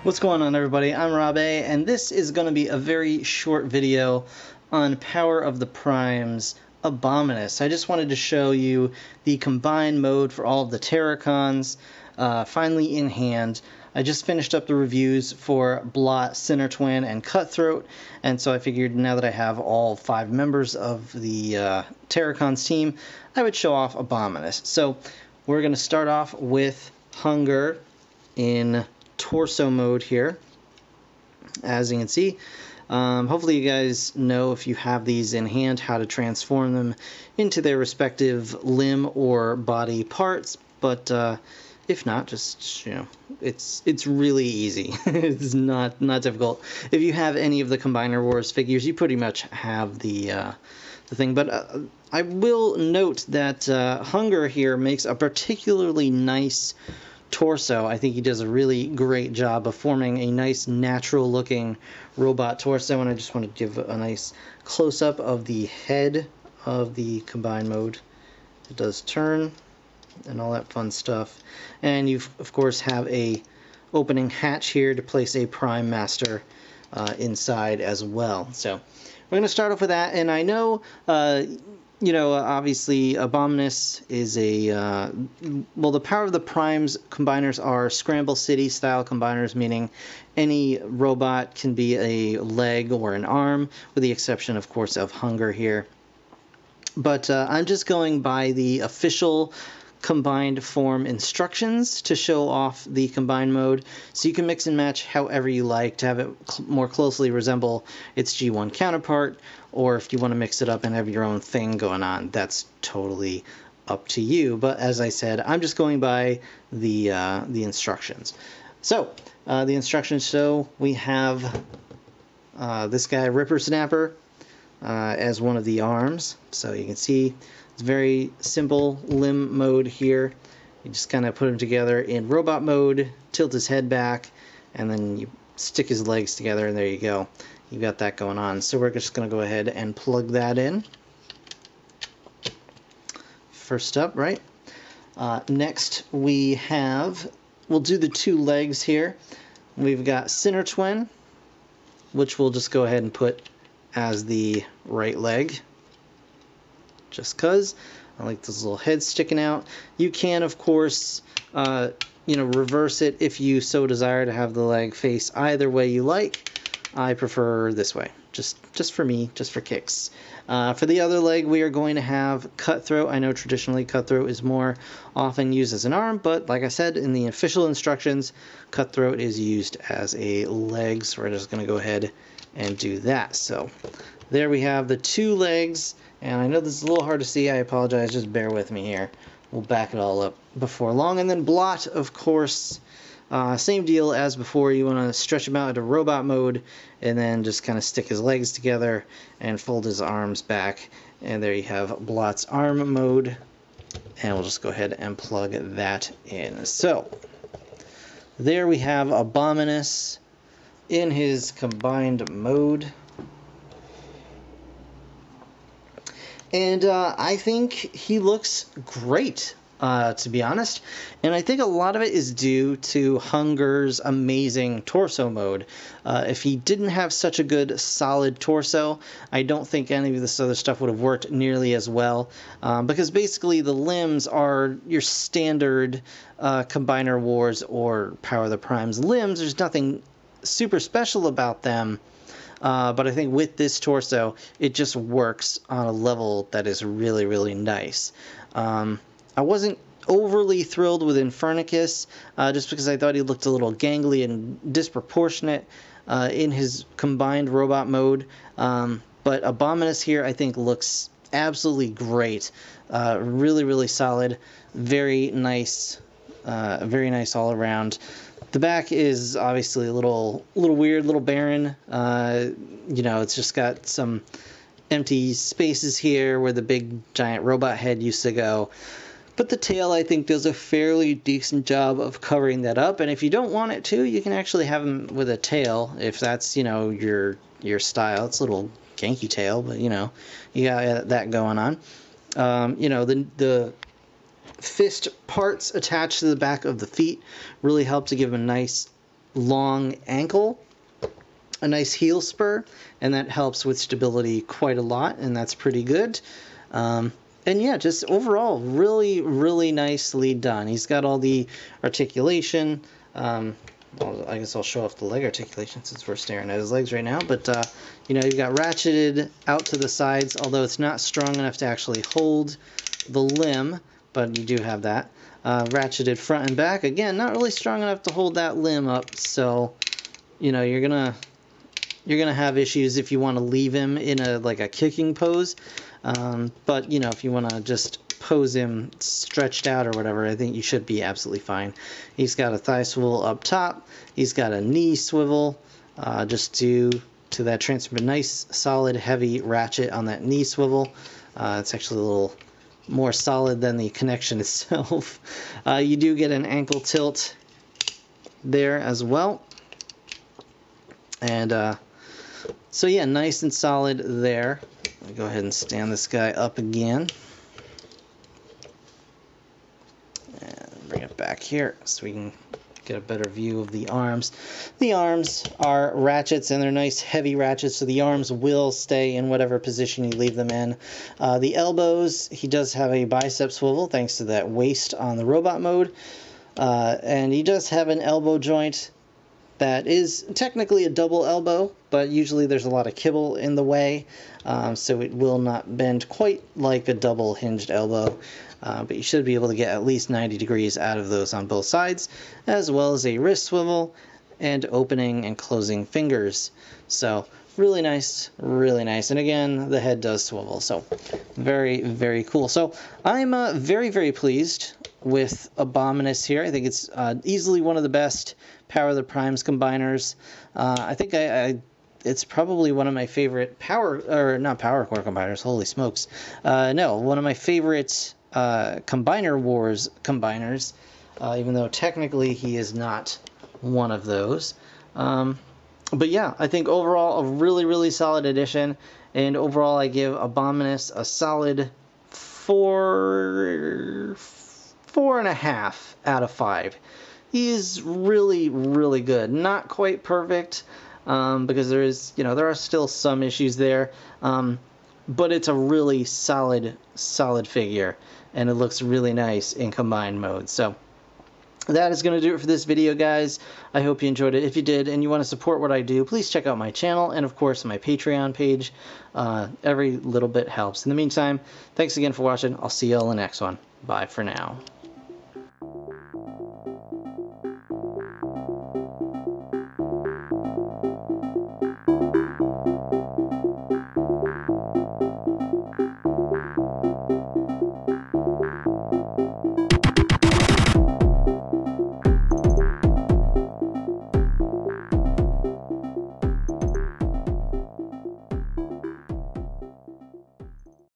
What's going on, everybody? I'm Rob A, and this is going to be a very short video on Power of the Primes Abominus. I just wanted to show you the combined mode for all of the Terrorcons, finally in hand. I just finished up the reviews for Blot, Sinner Twin, and Cutthroat, and so I figured now that I have all 5 members of the Terrorcons team, I would show off Abominus. So we're going to start off with Hunger in torso mode here, as you can see. Hopefully you guys know, if you have these in hand, how to transform them into their respective limb or body parts, but if not, just, you know, it's really easy. It's not difficult. If you have any of the Combiner Wars figures, you pretty much have the thing, but I will note that Hunger here makes a particularly nice torso. I think he does a really great job of forming a nice natural looking robot torso, and I just want to give a nice close-up of the head of the combined mode. It does turn and all that fun stuff, and you of course have a opening hatch here to place a Prime Master inside as well. So we're going to start off with that, and I know you know, obviously Abominus is a, well, the Power of the Primes combiners are Scramble City style combiners, meaning any robot can be a leg or an arm, with the exception, of course, of Hunger here. But I'm just going by the official combined form instructions to show off the combined mode, so you can mix and match however you like to have it more closely resemble its G1 counterpart, or if you want to mix it up and have your own thing going on, that's totally up to you. But as I said, I'm just going by the instructions. So the instructions show we have this guy, Ripper Snapper, as one of the arms. So you can see it's very simple limb mode here. You just kind of put him together in robot mode, tilt his head back, and then you stick his legs together, and there you go. You got that going on. So we're just going to go ahead and plug that in. First up, right? Next we'll do the 2 legs here. We've got Sinner Twin, which we'll just go ahead and put as the right leg, just cause I like this little head sticking out. You can, of course, you know, reverse it if you so desire to have the leg face either way you like. I prefer this way, just for me, just for kicks. For the other leg, we are going to have Cutthroat. I know traditionally Cutthroat is more often used as an arm, but like I said, in the official instructions, Cutthroat is used as a leg, so we're just going to go ahead and do that. So there we have the 2 legs, and I know this is a little hard to see. I apologize, just bear with me here. We'll back it all up before long. And then Blot, of course, same deal as before. You want to stretch him out into robot mode, and then just kind of stick his legs together and fold his arms back, and there you have Blot's arm mode, and we'll just go ahead and plug that in. So there we have Abominus in his combined mode, and I think he looks great, to be honest, and I think a lot of it is due to Hunger's amazing torso mode. If he didn't have such a good solid torso, I don't think any of this other stuff would have worked nearly as well, because basically the limbs are your standard Combiner Wars or Power of the Primes limbs. There's nothing super special about them, but I think with this torso, it just works on a level that is really, really nice. I wasn't overly thrilled with Infernicus, just because I thought he looked a little gangly and disproportionate in his combined robot mode. But Abominus here, I think, looks absolutely great. Really, really solid. Very nice all around. The back is obviously a little weird, a little barren. You know, it's just got some empty spaces here where the big giant robot head used to go. But the tail, I think, does a fairly decent job of covering that up. And if you don't want it to, you can actually have him with a tail, if that's, you know, your style. It's a little ganky tail, but, you know, you got that going on. You know, the fist parts attached to the back of the feet really help to give him a nice long ankle, a nice heel spur, and that helps with stability quite a lot, and that's pretty good. And yeah, just overall, really, really nicely done. He's got all the articulation. I guess I'll show off the leg articulation since we're staring at his legs right now. But, you know, you've got ratcheted out to the sides, although it's not strong enough to actually hold the limb, but you do have that. Ratcheted front and back. Again, not really strong enough to hold that limb up, so, you know, you're gonna have issues if you want to leave him in a kicking pose. But, you know, if you want to just pose him stretched out or whatever, I think you should be absolutely fine. He's got a thigh swivel up top. He's got a knee swivel just to that transfer. Nice, solid, heavy ratchet on that knee swivel. It's actually a little more solid than the connection itself. You do get an ankle tilt there as well. And so yeah, nice and solid there. Let me go ahead and stand this guy up again. And bring it back here so we can get a better view of the arms. The arms are ratchets, and they're nice heavy ratchets, so the arms will stay in whatever position you leave them in. The elbows, he does have a bicep swivel thanks to that waist on the robot mode. And he does have an elbow joint that is technically a double elbow, but usually there's a lot of kibble in the way, so it will not bend quite like a double hinged elbow. But you should be able to get at least 90 degrees out of those on both sides, as well as a wrist swivel and opening and closing fingers. So really nice, really nice. And again, the head does swivel, so very, very cool. So I'm very, very pleased with Abominus here. I think it's easily one of the best Power of the Primes combiners. I think it's probably one of my favorite not power core combiners, holy smokes. No, one of my favorite Combiner Wars combiners, even though technically he is not one of those. But yeah, I think overall a really, really solid addition, and overall I give Abominus a solid 4.5 out of 5. He is really, really good. Not quite perfect, because there are still some issues there, but it's a really solid figure, and it looks really nice in combined mode. So that is going to do it for this video, guys. I hope you enjoyed it. If you did and you want to support what I do, please check out my channel and, of course, my Patreon page. Every little bit helps. In the meantime, thanks again for watching. I'll see you all in the next one. Bye for now.